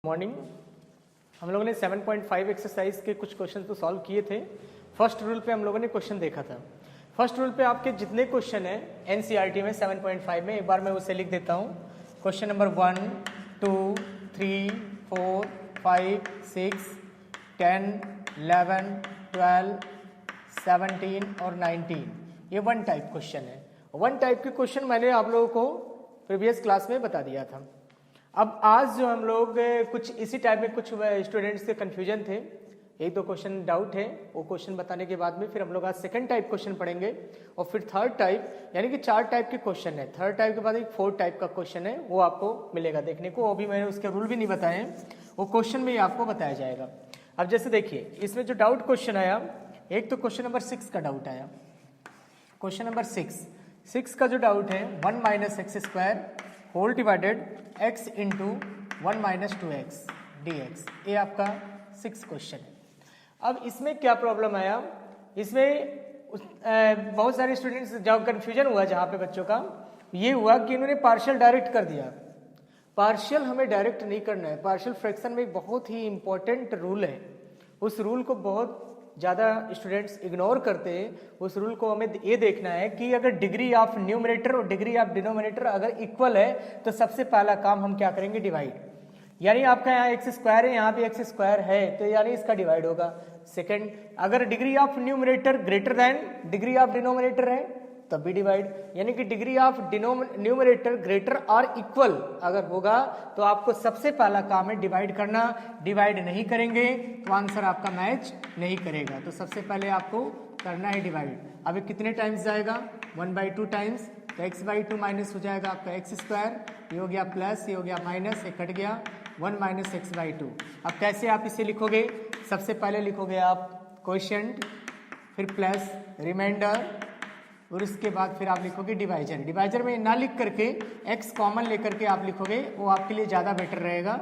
Morning हम लोगों ने 7.5 एक्सरसाइज के कुछ क्वेश्चन तो सॉल्व किए थे। फर्स्ट रूल पे हम लोगों ने क्वेश्चन देखा था। फर्स्ट रूल पे आपके जितने क्वेश्चन हैं एनसीईआरटी में 7.5 में, एक बार मैं उसे लिख देता हूँ। क्वेश्चन नंबर 1, 2, 3, 4, 5, 6, 10, 11, 12, 17 और 19 ये वन टाइप क्वेश्चन है। वन टाइप के क्वेश्चन मैंने आप लोगों को प्रीवियस क्लास में बता दिया था। अब आज जो हम लोग कुछ इसी टाइप में कुछ स्टूडेंट्स के कंफ्यूजन थे, एक दो क्वेश्चन डाउट है, वो क्वेश्चन बताने के बाद में फिर हम लोग आज सेकंड टाइप क्वेश्चन पढ़ेंगे और फिर थर्ड टाइप, यानी कि 4 टाइप के क्वेश्चन है। थर्ड टाइप के बाद एक 4 टाइप का क्वेश्चन है, वो आपको मिलेगा देखने को। अभी मैंने उसके रूल भी नहीं बताए, वो क्वेश्चन में ही आपको बताया जाएगा। अब जैसे देखिए इसमें जो डाउट क्वेश्चन आया, एक तो क्वेश्चन नंबर 6 का डाउट आया। क्वेश्चन नंबर 6 का जो डाउट है 1 minus x square whole divided x into 1 minus 2x dx, ये आपका 6 क्वेश्चन है। अब इसमें क्या प्रॉब्लम आया, इसमें बहुत सारे स्टूडेंट्स जब कंफ्यूजन हुआ, जहाँ पे बच्चों का ये हुआ कि इन्होंने पार्शियल डायरेक्ट कर दिया। पार्शियल हमें डायरेक्ट नहीं करना है। पार्शियल फ्रैक्शन में एक बहुत ही इंपॉर्टेंट रूल है, उस रूल को बहुत ज़्यादा स्टूडेंट्स इग्नोर करते हैं। उस रूल को हमें ये देखना है कि अगर डिग्री ऑफ न्यूमरेटर और डिग्री ऑफ डिनोमिनेटर अगर इक्वल है तो सबसे पहला काम हम क्या करेंगे, डिवाइड। यानी आपका यहाँ एक्स स्क्वायर है, यहाँ भी एक्स स्क्वायर है, तो यानी इसका डिवाइड होगा। सेकंड, अगर degree of numerator greater than degree of denominator है तब भी डिवाइड, यानी कि डिग्री ऑफ न्यूमरेटर ग्रेटर और इक्वल अगर होगा तो आपको सबसे पहला काम है डिवाइड करना। डिवाइड नहीं करेंगे तो आंसर आपका मैच नहीं करेगा, तो सबसे पहले आपको करना है डिवाइड। अब कितने टाइम्स जाएगा, 1/2 टाइम्स, तो x/2 माइनस हो जाएगा आपका एक्स स्क्वायर, ये हो गया प्लस, ये हो गया माइनस, ये कट गया 1 माइनस x/2। अब कैसे आप इसे लिखोगे, सबसे पहले लिखोगे आप क्वोशिएंट, फिर प्लस रिमाइंडर, और उसके बाद फिर आप लिखोगे डिवाइजर। डिवाइजर में ना लिख करके x कॉमन लेकर के आप लिखोगे, वो आपके लिए ज़्यादा बेटर रहेगा,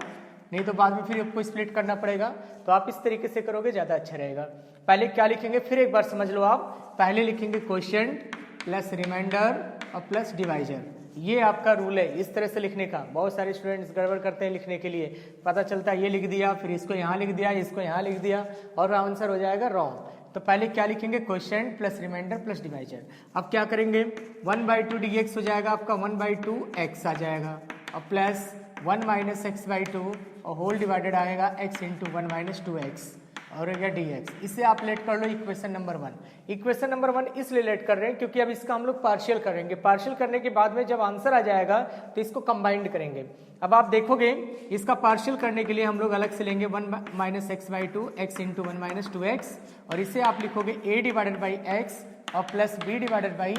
नहीं तो बाद में फिर आपको स्प्लिट करना पड़ेगा। तो आप इस तरीके से करोगे ज़्यादा अच्छा रहेगा। पहले क्या लिखेंगे फिर एक बार समझ लो आप, पहले लिखेंगे क्वोशिएंट प्लस रिमाइंडर और प्लस डिवाइजर। ये आपका रूल है इस तरह से लिखने का। बहुत सारे स्टूडेंट्स गड़बड़ करते हैं लिखने के लिए, पता चलता है ये लिख दिया, फिर इसको यहाँ लिख दिया, इसको यहाँ लिख दिया और आंसर हो जाएगा रॉन्ग। तो पहले क्या लिखेंगे, quotient plus remainder plus divisor. अब क्या करेंगे, 1/2 dx हो जाएगा आपका 1/2 x आ जाएगा, और प्लस 1 माइनस x/2 और होल डिवाइडेड आएगा x इंटू 1 माइनस 2x और हो गया dx। इसे आप लेट कर लो इक्वेशन नंबर 1। इक्वेशन नंबर 1 इसलिए लेट कर रहे हैं क्योंकि अब इसका हम लोग पार्शियल करेंगे। पार्शियल करने के बाद में जब आंसर आ जाएगा तो इसको कंबाइंड करेंगे। अब आप देखोगे इसका पार्शियल करने के लिए हम लोग अलग से लेंगे 1 minus x/2 x into 1 minus 2x, और इसे आप लिखोगे a डिवाइडेड बाई x और plus b divided by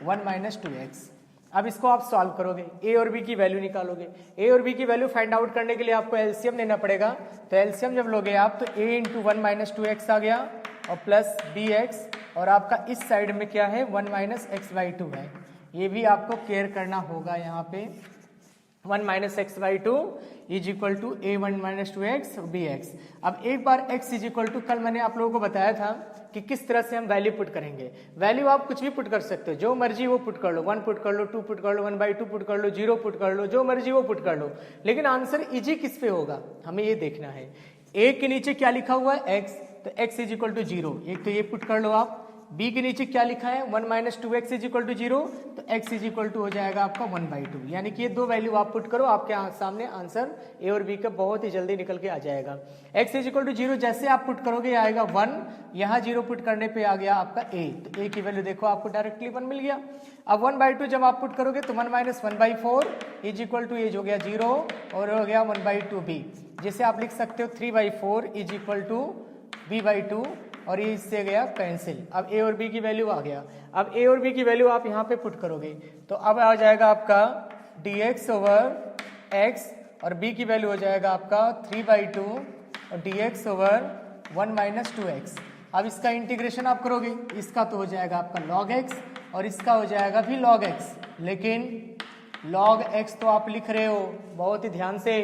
1 minus 2x। अब इसको आप सॉल्व करोगे, a और b की वैल्यू निकालोगे। a और b की वैल्यू फाइंड आउट करने के लिए आपको एलसीएम लेना पड़ेगा। तो एलसीएम जब लोगे आप तो a इंटू 1 माइनस 2x आ गया और प्लस bx, और आपका इस साइड में क्या है 1 माइनस x/2 है। ये भी आपको केयर करना होगा। यहाँ पे 1 minus x/2 is equal to a1 minus 2x bx। अब एक बार x इज इक्वल टू, कल मैंने आप लोगों को बताया था कि किस तरह से हम वैल्यू पुट करेंगे। वैल्यू आप कुछ भी पुट कर सकते हो, जो मर्जी वो पुट कर लो, 1 पुट कर लो, 2 पुट कर लो, 1/2 पुट कर लो, 0 पुट कर लो, जो मर्जी वो पुट कर लो, लेकिन आंसर इजी किस पे होगा हमें ये देखना है। a के नीचे क्या लिखा हुआ है x, तो x इज इक्वल टू 0, एक तो ये पुट कर लो आप। b के नीचे क्या लिखा है 1 minus 2x is equal to 0, तो x इज इक्वल टू हो जाएगा आपका 1/2। यानी कि ये दो वैल्यू आप पुट करो, आपके सामने आंसर a और b का बहुत ही जल्दी निकल के आ जाएगा। x इज इक्वल टू 0 जैसे आप पुट करोगे आएगा 1, यहाँ 0 पुट करने पे आ गया आपका a, तो a की वैल्यू देखो आपको डायरेक्टली 1 मिल गया। अब 1/2 जब आप पुट करोगे तो 1 माइनस 1/4 इज इक्वल टू एज हो गया 0 और हो गया 1/2 b, जिसे आप लिख सकते हो 3/4 इज इक्वल टू b/2, और ये इससे गया कैंसिल। अब a और b की वैल्यू आ गया। अब a और b की वैल्यू आप यहाँ पे पुट करोगे तो अब आ जाएगा आपका dx ओवर x, और b की वैल्यू हो जाएगा आपका 3/2 और dx ओवर 1 माइनस 2x। अब इसका इंटीग्रेशन आप करोगे, इसका तो हो जाएगा आपका log x और इसका हो जाएगा भी log x, लेकिन log x तो आप लिख रहे हो बहुत ही ध्यान से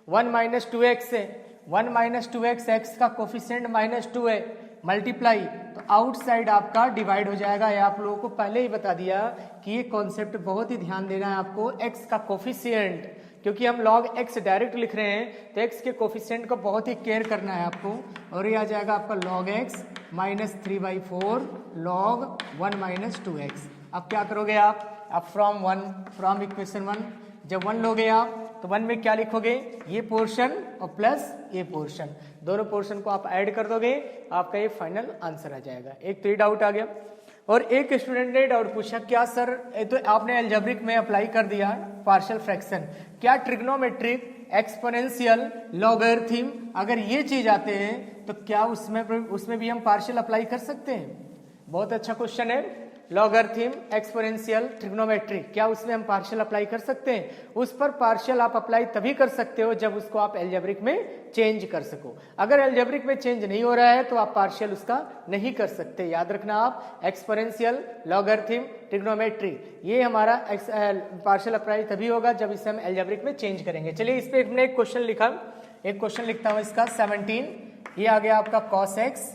1 माइनस 2x से, 1 माइनस 2x x का कोफिशिएंट -2 है, मल्टीप्लाई तो आउटसाइड आपका डिवाइड हो जाएगा। ये आप लोगों को पहले ही बता दिया कि ये कॉन्सेप्ट बहुत ही ध्यान देना है आपको। x का कोफिशिएंट क्योंकि हम log x डायरेक्ट लिख रहे हैं तो x के कोफिशिएंट को बहुत ही केयर करना है आपको, और ये आ जाएगा आपका log x minus 3/4 log 1 minus 2x। अब क्या करोगे आप फ्रॉम इक्वेशन 1 जब 1 लोगे आप तो 1 में क्या लिखोगे, ये पोर्शन और प्लस ये पोर्शन, दोनों पोर्शन को आप ऐड कर दोगे, आपका ये फाइनल आंसर आ जाएगा। एक तो ये डाउट आ गया। और एक स्टूडेंट ने डाउट पूछा, क्या सर ये तो आपने अलजेब्रिक में अप्लाई कर दिया पार्शियल फ्रैक्शन, क्या ट्रिग्नोमेट्रिक, एक्सपोनेंशियल, लॉगरिथम अगर ये चीज आते हैं तो क्या उसमें भी हम पार्शियल अप्लाई कर सकते हैं? बहुत अच्छा क्वेश्चन है। लॉगरिथम, एक्सपोनेंशियल, ट्रिग्नोमेट्रिक, क्या उसमें हम पार्शियल अप्लाई कर सकते हैं? उस पर पार्शियल आप अप्लाई तभी कर सकते हो जब उसको आप अलजेब्रिक में चेंज कर सको। अगर अलजेब्रिक में चेंज नहीं हो रहा है तो आप पार्शियल उसका नहीं कर सकते। याद रखना आप, एक्सपोनेंशियल, लॉगरिथम, ट्रिग्नोमेट्रिक, ये हमारा पार्शियल अप्लाई तभी होगा जब इसे हम अलजेब्रिक में चेंज करेंगे। चलिए इस पे हमने एक क्वेश्चन लिखा, एक क्वेश्चन लिखता हूँ इसका 17। ये आ गया आपका cos x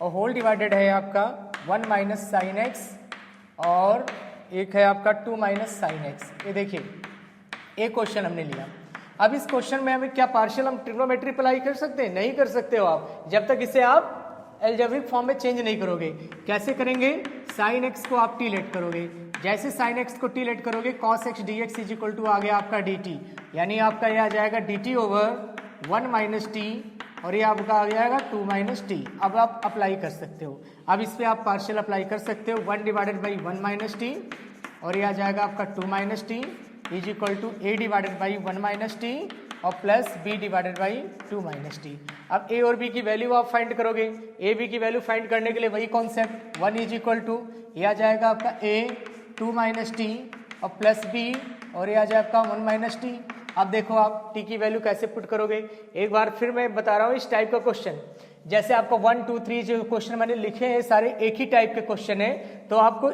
और होल डिवाइडेड है आपका 1 माइनस साइन एक्स और एक है आपका 2 माइनस साइन एक्स। ये देखिए एक क्वेश्चन हमने लिया। अब इस क्वेश्चन में हमें क्या पार्शियल हम ट्रिग्नोमेट्री अप्लाई कर सकते हैं? नहीं कर सकते हो आप जब तक इसे आप अलजेब्रिक फॉर्म में चेंज नहीं करोगे। कैसे करेंगे? साइन एक्स को आप टी लेट करोगे, जैसे साइन एक्स को टी लेट करोगे cos x dx is equal to आ गया आपका dt, यानी आपका ये आ जाएगा dt ओवर 1 माइनस टी और ये आपका आ जाएगा 2 माइनस टी। अब आप अप्लाई कर सकते हो। अब इस पे आप पार्शियल अप्लाई कर सकते हो, 1 डिवाइडेड बाई 1 माइनस टी और ये आ जाएगा आपका 2 minus T is equal to A divided by 1 minus T और plus B divided by 2 minus T. अब ए और बी की वैल्यू आप फाइंड करोगे। ए बी की वैल्यू फाइंड करने के लिए वही कॉन्सेप्ट, 1 इज इक्वल टू ये आ जाएगा आपका ए 2 माइनस टी और प्लस बी और ये आ जाएगा आपका 1 माइनस टी। अब देखो आप टी की वैल्यू कैसे पुट करोगे। एक बार फिर मैं बता रहा हूँ इस टाइप का क्वेश्चन, जैसे आपको 1 2 3 जो क्वेश्चन मैंने लिखे हैं सारे एक ही टाइप के क्वेश्चन है, तो आपको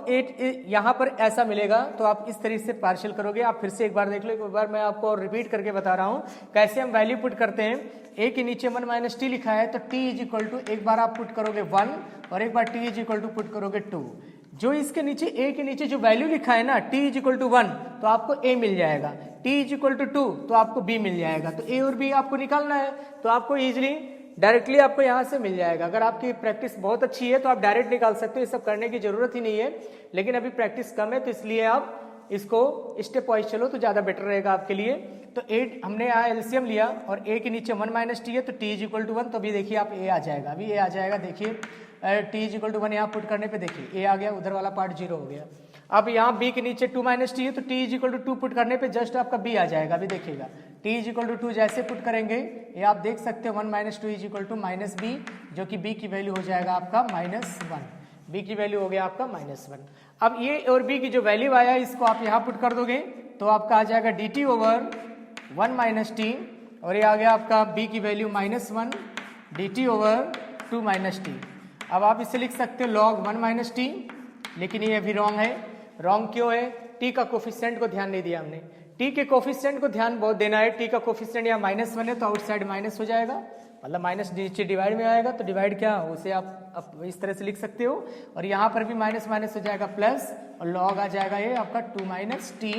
यहाँ पर ऐसा मिलेगा तो आप इस तरीके से पार्शियल करोगे। आप फिर से एक बार देख लो, एक बार मैं आपको रिपीट करके बता रहा हूँ कैसे हम वैल्यू पुट करते हैं। ए के नीचे 1 माइनस टी लिखा है तो टी इज इक्वल टू एक बार आप पुट करोगे 1 और एक बार T is equal to put करोगे 2। जो इसके नीचे ए के नीचे जो वैल्यू लिखा है ना t इज इक्वल टू 1 तो आपको a मिल जाएगा, t इज इक्वल टू 2 तो आपको b मिल जाएगा। तो a और b आपको निकालना है तो आपको इजीली डायरेक्टली आपको यहाँ से मिल जाएगा। अगर आपकी प्रैक्टिस बहुत अच्छी है तो आप डायरेक्ट निकाल सकते हो, ये सब करने की जरूरत ही नहीं है। लेकिन अभी प्रैक्टिस कम है तो इसलिए आप इसको स्टेप वाइज चलो तो ज्यादा बेटर रहेगा आपके लिए। तो 8 हमने यहाँ एलसीएम लिया और a के नीचे 1 माइनस टी है तो t इज इक्वल टू 1 तो अभी देखिए आप a आ जाएगा, अभी a आ जाएगा। देखिए t इज इक्वल टू 1 यहाँ पुट करने पे देखिए a आ गया, उधर वाला पार्ट 0 हो गया। अब यहाँ b के नीचे 2 माइनस टी है तो t is equal to 2 put करने पे जस्ट आपका b आ जाएगा। अभी देखिएगा t इज इक्वल टू 2 जैसे पुट करेंगे ये आप देख सकते हो 1 minus 2 is equal to minus B, जो कि b की वैल्यू हो जाएगा आपका -1, b की वैल्यू हो गया आपका -1। अब ये और b की जो वैल्यू आया इसको आप यहाँ पुट कर दोगे तो आपका आ जाएगा dt ओवर 1 माइनस टी और ये आ गया आपका b की value -1 dt over 2 minus T. अब आप इसे लिख सकते हो log 1 माइनस टी, लेकिन ये अभी रॉन्ग है। रॉन्ग क्यों है? t का कोफिशिएंट को ध्यान नहीं दिया हमने। t के कोफिशिएंट को ध्यान बहुत देना है। t का कोफिशिएंट यहाँ -1 है तो आउटसाइड माइनस हो जाएगा, मतलब माइनस नीचे डिवाइड में आएगा तो डिवाइड क्या उसे आप इस तरह से लिख सकते हो। और यहाँ पर भी माइनस माइनस हो जाएगा प्लस और लॉग आ जाएगा ये आपका 2 माइनस टी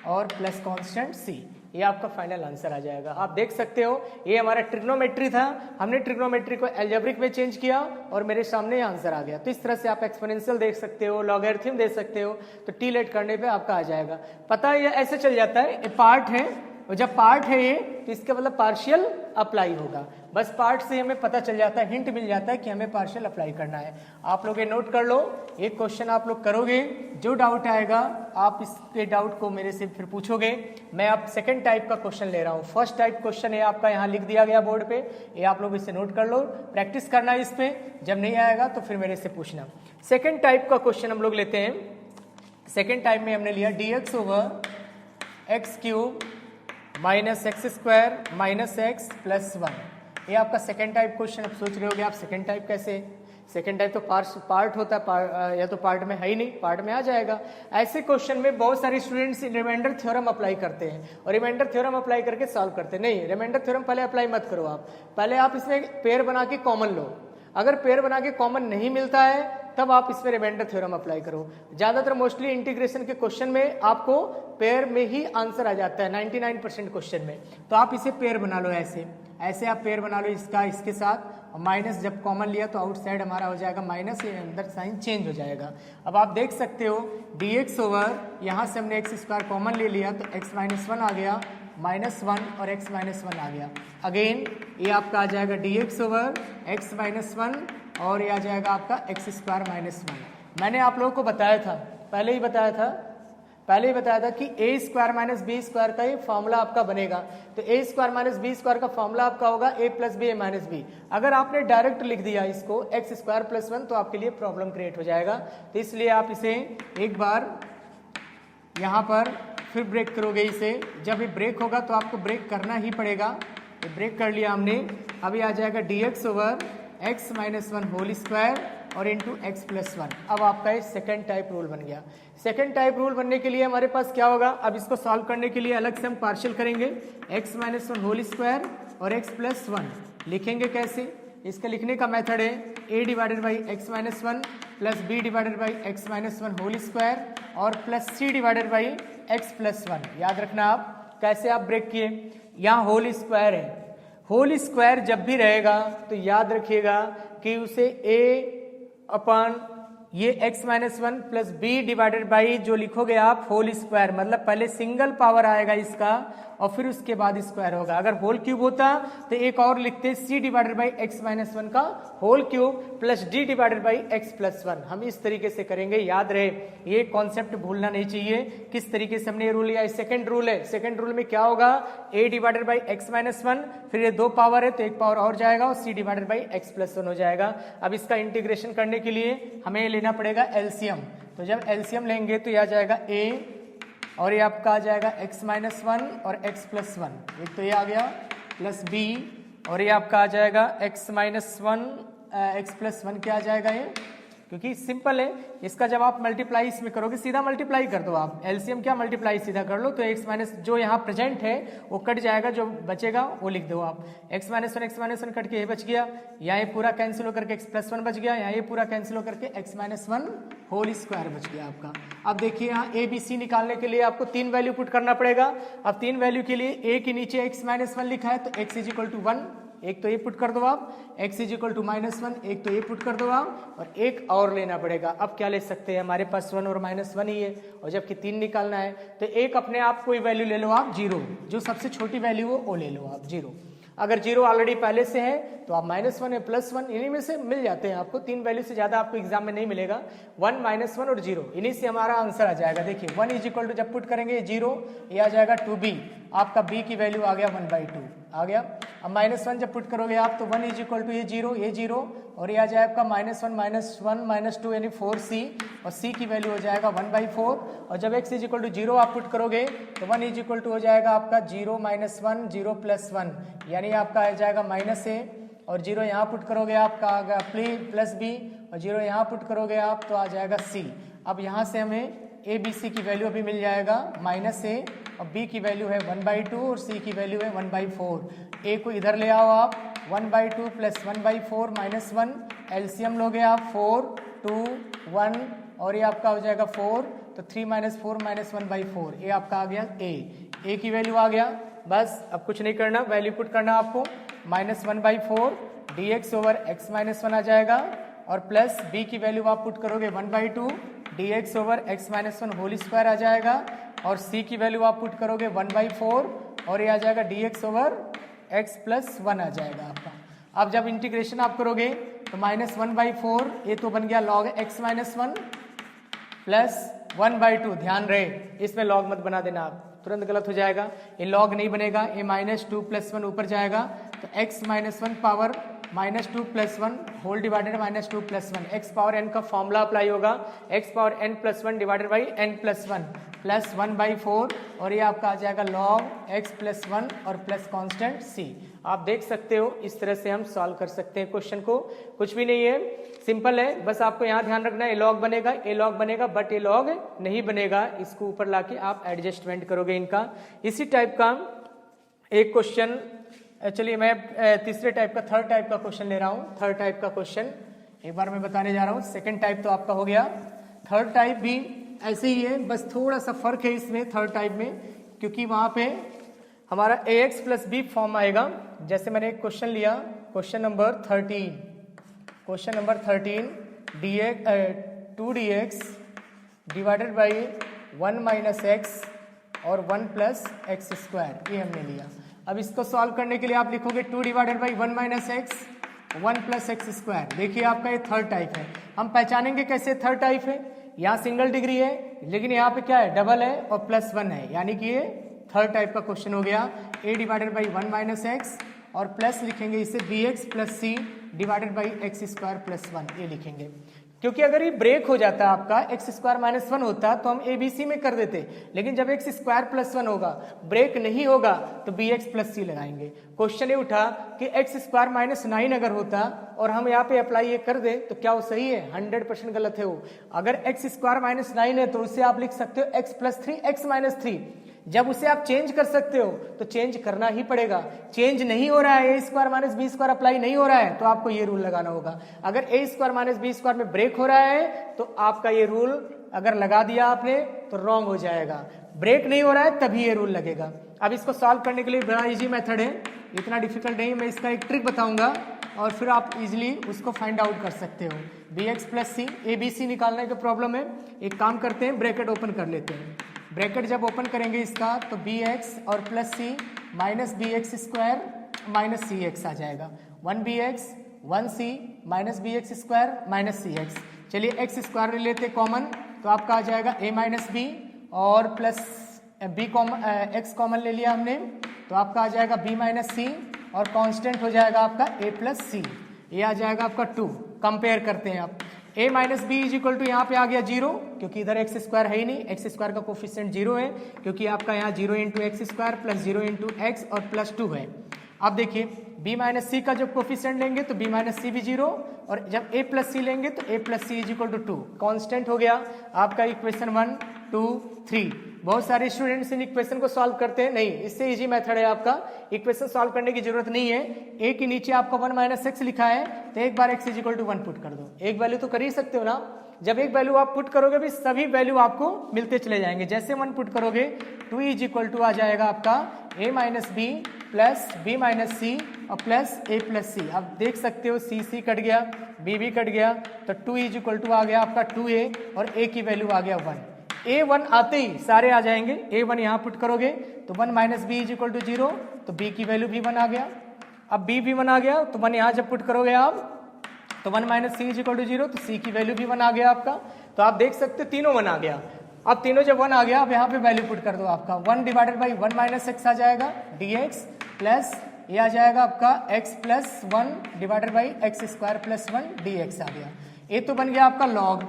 और प्लस कांस्टेंट c, ये आपका फाइनल आंसर आ जाएगा। आप देख सकते हो ये हमारा ट्रिग्नोमेट्री था, हमने ट्रिग्नोमेट्री को अलजेब्रिक में चेंज किया और मेरे सामने आंसर आ गया। तो इस तरह से आप एक्सपोनेंशियल देख सकते हो, लॉगरिथम देख सकते हो, तो टी लेट करने पे आपका आ जाएगा। पता है ये ऐसे चल जाता है, ये पार्ट है और जब पार्ट है ये तो इसका मतलब पार्शियल अप्लाई होगा। बस पार्ट से हमें पता चल जाता है, हिंट मिल जाता है कि हमें पार्शियल अप्लाई करना है। आप लोग ये नोट कर लो, एक क्वेश्चन आप लोग करोगे, जो डाउट आएगा आप इसके डाउट को मेरे से फिर पूछोगे। मैं अब सेकंड टाइप का क्वेश्चन ले रहा हूँ। फर्स्ट टाइप क्वेश्चन है आपका यहाँ लिख दिया गया बोर्ड पे, ये आप लोग इसे नोट कर लो, प्रैक्टिस करना है इस पे। जब नहीं आएगा तो फिर मेरे से पूछना। सेकेंड टाइप का क्वेश्चन हम लोग लेते हैं। सेकेंड टाइप में हमने लिया dx over x cube minus x square minus x plus 1। ये आपका सेकेंड टाइप क्वेश्चन। अब सोच रहे होगे आप सेकेंड टाइप कैसे? सेकेंड टाइप तो पार्ट होता है, या तो पार्ट में है ही नहीं, पार्ट में आ जाएगा। ऐसे क्वेश्चन में बहुत सारे स्टूडेंट्स रिमाइंडर थ्योरम अप्लाई करते हैं और रिमाइंडर थ्योरम अप्लाई करके सॉल्व करते हैं। नहीं, रिमाइंडर थ्योरम पहले अप्लाई मत करो आप, पहले आप इसमें पेयर बना के कॉमन लो। अगर पेयर बना के कॉमन नहीं मिलता है तब आप इस पर रिमाइंडर थ्योरम अप्लाई करो। ज़्यादातर मोस्टली इंटीग्रेशन के क्वेश्चन में आपको पेयर में ही आंसर आ जाता है 99% क्वेश्चन में। तो आप इसे पेयर बना लो, ऐसे ऐसे आप पेयर बना लो इसका इसके साथ, और माइनस जब कॉमन लिया तो आउटसाइड हमारा हो जाएगा माइनस, ये अंदर साइन चेंज हो जाएगा। अब आप देख सकते हो dx ओवर यहाँ से हमने एक्स स्क्वायर कॉमन ले लिया तो x माइनस 1 आ गया, -1 और x माइनस 1 आ गया। अगेन ये आपका आ जाएगा dx ओवर x माइनस 1 और ये आ जाएगा आपका x स्क्वायर माइनस 1। मैंने आप लोगों को बताया था, पहले ही बताया था कि a square minus B square का ही फॉर्मूला आपका बनेगा। तो a square minus B square का फॉर्मूला आपका होगा a plus B A minus B. अगर आपने डायरेक्ट लिख दिया इसको x स्क्वायर प्लस 1 तो आपके लिए प्रॉब्लम क्रिएट हो जाएगा। तो इसलिए आप इसे एक बार यहाँ पर फिर ब्रेक करोगे इसे, जब ये ब्रेक होगा तो आपको ब्रेक करना ही पड़ेगा। ये ब्रेक कर लिया हमने। अभी आ जाएगा dx over x minus 1 whole square और इंटू एक्स प्लस 1। अब आपका ये सेकेंड टाइप रूल बन गया। सेकेंड टाइप रूल बनने के लिए हमारे पास क्या होगा, अब इसको सॉल्व करने के लिए अलग से हम पार्शियल करेंगे, x माइनस 1 होल स्क्वायर और x प्लस 1। लिखेंगे कैसे, इसका लिखने का मेथड है a divided by x minus 1 plus B divided by x minus 1 whole square और plus c divided by x plus 1। याद रखना आप कैसे आप ब्रेक किए, यहाँ होल स्क्वायर है, होल स्क्वायर जब भी रहेगा तो याद रखिएगा कि उसे a अपॉन ये x minus 1 plus B divided by जो लिखोगे आप होल स्क्वायर, मतलब पहले सिंगल पावर आएगा इसका और फिर उसके बाद स्क्वायर होगा। अगर होल क्यूब होता तो एक और लिखते c divided by x minus 1 का whole cube plus d divided by x plus 1। हम इस तरीके से करेंगे, याद रहे ये कॉन्सेप्ट भूलना नहीं चाहिए किस तरीके से हमने ये रूल लिया। सेकंड रूल है, सेकंड रूल में क्या होगा, a divided by x minus 1, फिर ये दो पावर है तो एक पावर और जाएगा और c divided by x plus 1 हो जाएगा। अब इसका इंटीग्रेशन करने के लिए हमें लेना पड़ेगा एलसीएम। तो जब एलसीएम लेंगे तो यह आ जाएगा a और ये आपका आ जाएगा x माइनस 1 और x प्लस 1, एक तो ये आ गया प्लस b और ये आपका आ जाएगा x माइनस 1 x प्लस 1 क्या आ जाएगा ये, क्योंकि सिंपल है। इसका जब आप मल्टीप्लाई इसमें करोगे सीधा मल्टीप्लाई कर दो आप, एलसीएम क्या मल्टीप्लाई सीधा कर लो तो x माइनस जो यहाँ प्रेजेंट है वो कट जाएगा, जो बचेगा वो लिख दो आप। x माइनस 1 कट के ये बच गया, यहाँ ये पूरा कैंसिल होकर के x प्लस 1 बच गया, यहाँ ये पूरा कैंसिल होकर के x माइनस 1 होल स्क्वायर बच गया आपका। अब देखिए यहाँ ए बी सी निकालने के लिए आपको 3 वैल्यू पुट करना पड़ेगा। अब 3 वैल्यू के लिए a के नीचे x माइनस 1 लिखा है तो x इज इक्वल टू 1, एक तो ये पुट कर दो आप, x is equal to minus 1, एक तो ये पुट कर दो आप और एक और लेना पड़ेगा। अब क्या ले सकते हैं, हमारे पास 1 और माइनस 1 ही है और जबकि 3 निकालना है तो एक अपने आप कोई वैल्यू ले लो आप 0, जो सबसे छोटी वैल्यू हो वो ले लो आप 0। अगर 0 ऑलरेडी पहले से है तो आप -1 या +1 इन्हीं में से मिल जाते हैं आपको, 3 वैल्यू से ज़्यादा आपको एग्जाम में नहीं मिलेगा। 1 -1 और 0 इन्हीं से हमारा आंसर आ जाएगा। देखिए 1 इज इक्वल टू जब पुट करेंगे 0, ये आ जाएगा 2b, आपका b की वैल्यू आ गया 1/2 आ गया। अब -1 जब पुट करोगे आप तो 1 इज इक्वल टू ये 0 और ये आ जाए आपका -1 -2 यानी 4c और c की वैल्यू हो जाएगा 1/4 और जब x इज इक्वल टू 0 आप पुट करोगे तो 1 इज इक्वल टू हो जाएगा आपका 0 - 1 0 + 1 यानी आपका आ जाएगा -a और 0 यहाँ पुट करोगे आपका आ गया प्लस b और 0 यहाँ पुट करोगे आप तो आ जाएगा c। अब यहाँ से हमें a b c की वैल्यू अभी मिल जाएगा -a और b की वैल्यू है 1/2 और c की वैल्यू है 1/4। a को इधर ले आओ आप 1/2 + 1/4 -1, एलसीएम लोगे आप 4 2 1 और ये आपका हो जाएगा 4 तो 3 - 4 - 1/4, ये आपका आ गया a की वैल्यू आ गया। बस अब कुछ नहीं करना, वैल्यू पुट करना आपको -1/4 dx ओवर x माइनस 1 आ जाएगा और प्लस b की वैल्यू आप पुट करोगे 1/2 dx over x minus 1 whole square आ जाएगा और c की वैल्यू आप पुट करोगे 1/4 और ये आ जाएगा dx ओवर x प्लस 1 आ जाएगा आपका। अब जब इंटीग्रेशन आप करोगे तो -1/4 ये तो बन गया log x माइनस 1 प्लस 1/2, ध्यान रहे इसमें log मत बना देना आप, तुरंत गलत हो जाएगा, ये log नहीं बनेगा, ये -2 + 1 ऊपर जाएगा तो x minus 1 power -2 + 1 whole divided -2 + 1, x power n का फॉर्मूला अप्लाई होगा, x power n + 1 divided by n + 1 plus 1/4 और ये आपका आ जाएगा log x + 1 और प्लस कांस्टेंट c। आप देख सकते हो इस तरह से हम सॉल्व कर सकते हैं क्वेश्चन को, कुछ भी नहीं है, सिंपल है। बस आपको यहाँ ध्यान रखना है log बनेगा बट ये log नहीं बनेगा, इसको ऊपर लाके आप एडजस्टमेंट करोगे इनका। इसी टाइप का एक क्वेश्चन, चलिए मैं तीसरे टाइप का थर्ड टाइप का क्वेश्चन ले रहा हूँ। थर्ड टाइप का क्वेश्चन एक बार मैं बताने जा रहा हूँ। सेकेंड टाइप तो आपका हो गया, थर्ड टाइप भी ऐसे ही है, बस थोड़ा सा फर्क है इसमें थर्ड टाइप में, क्योंकि वहां पे हमारा ax प्लस बी फॉर्म आएगा। जैसे मैंने एक क्वेश्चन लिया, question number 13 2dx divided by 1 minus x और 1 प्लस एक्स स्क्वायर, ये हमने लिया। अब इसको सॉल्व करने के लिए आप लिखोगे 2 divided by 1 minus x 1 plus x square. देखिए आपका ये थर्ड टाइप है। हम पहचानेंगे कैसे थर्ड टाइप है, यहाँ सिंगल डिग्री है लेकिन यहाँ पे क्या है, डबल है और प्लस 1 है, यानी कि ये थर्ड टाइप का क्वेश्चन हो गया। a divided by 1 minus x और प्लस लिखेंगे इसे bx plus C divided by x square plus 1, ये लिखेंगे। क्योंकि अगर ये ब्रेक हो जाता आपका एक्स स्क्वायर माइनस 1 होता तो हम ABC में कर देते, लेकिन जब एक्स स्क्वायर प्लस 1 होगा, ब्रेक नहीं होगा, तो bx प्लस सी लगाएंगे। क्वेश्चन ये उठा कि एक्स स्क्वायर माइनस 9 अगर होता और हम यहाँ पे अप्लाई ये कर दे तो क्या वो सही है? 100% गलत है वो। अगर एक्स स्क्वायर माइनस 9 है तो उससे आप लिख सकते हो एक्स प्लस 3 एक्स माइनस 3। जब उसे आप चेंज कर सकते हो तो चेंज करना ही पड़ेगा। चेंज नहीं हो रहा है, A square minus B square apply नहीं हो रहा है, तो आपको ये रूल लगाना होगा। अगर ए स्क्वायर माइनस बी स्क्वायर में ब्रेक हो रहा है तो आपका ये रूल अगर लगा दिया आपने तो रॉन्ग हो जाएगा। ब्रेक नहीं हो रहा है तभी ये रूल लगेगा। अब इसको सॉल्व करने के लिए बड़ा इजी मेथड है, इतना डिफिकल्ट नहीं। मैं इसका एक ट्रिक बताऊंगा और फिर आप इजिली उसको फाइंड आउट कर सकते हो। bx प्लस सी, ABC निकालने का प्रॉब्लम है। एक काम करते हैं, ब्रैकेट ओपन कर लेते हैं। ब्रैकेट जब ओपन करेंगे इसका तो bx और plus c minus bx square minus cx आ जाएगा। 1bx 1c minus bx square minus cx। चलिए एक्स स्क्वायर ले लेते कॉमन, तो आपका आ जाएगा a माइनस बी और plus b common, x common ले लिया हमने, तो आपका आ जाएगा b माइनस सी और कांस्टेंट हो जाएगा आपका a प्लस सी, ये आ जाएगा आपका 2। कंपेयर करते हैं आप, a minus B is equal to यहाँ पे आ गया 0, क्योंकि इधर एक्स स्क्वायर है ही नहीं, एक्स स्क्वायर का कोफिशिएंट 0 है, क्योंकि आपका यहाँ 0 into x square plus 0 into x और प्लस 2 है। अब देखिए b माइनस सी का जब कोफिशिएंट लेंगे तो b माइनस सी भी 0, और जब a प्लस सी लेंगे तो a plus C is equal to 2। Constant हो गया आपका इक्वेशन 1 2 3। बहुत सारे स्टूडेंट्स इन इक्वेशन को सॉल्व करते हैं, नहीं, इससे इजी मेथड है आपका। इक्वेशन सॉल्व करने की जरूरत नहीं है। a के नीचे आपका 1 माइनस एक्स लिखा है, तो एक बार x is equal to 1 put कर दो। एक वैल्यू तो कर ही सकते हो ना। जब एक वैल्यू आप पुट करोगे भी सभी वैल्यू आपको मिलते चले जाएंगे। जैसे 1 पुट करोगे 2 इज इक्वल टू आ जाएगा आपका a minus b plus b minus c और प्लस a प्लस सी। आप देख सकते हो c कट गया, b कट गया, तो 2 इज इक्वल टू आ गया आपका 2a और a की वैल्यू आ गया 1। a1 आते ही सारे आ जाएंगे। a1 यहाँ पुट करोगे तो 1 minus B is equal to 0, तो b की वैल्यू भी 1 आ गया। अब b भी 1 आ गया तो 1 यहाँ जब पुट करोगे आप तो 1 minus C is equal to 0, तो c की वैल्यू भी 1 आ गया आपका। तो आप देख सकते हो तीनों 1 आ गया। अब तीनों जब 1 आ गया, अब यहाँ पे वैल्यू पुट कर दो। आपका 1 डिवाइडेड बाई 1 माइनस एक्स आ जाएगा dx प्लस ये आ जाएगा आपका x plus 1 divided by x square plus 1 dx आ गया। ये तो बन गया आपका लॉग,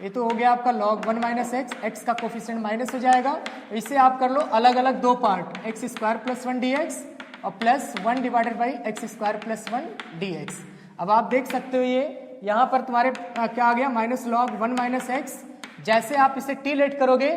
ये तो हो गया आपका log 1 माइनस एक्स का कोफिशिएंट माइनस हो जाएगा। इससे आप कर लो अलग अलग दो part, x square plus 1 dx और plus 1 divided by x square plus 1 dx। अब आप देख सकते हो ये यहाँ पर तुम्हारे क्या आ गया, माइनस log 1 माइनस एक्स। जैसे आप इसे टी लेट करोगे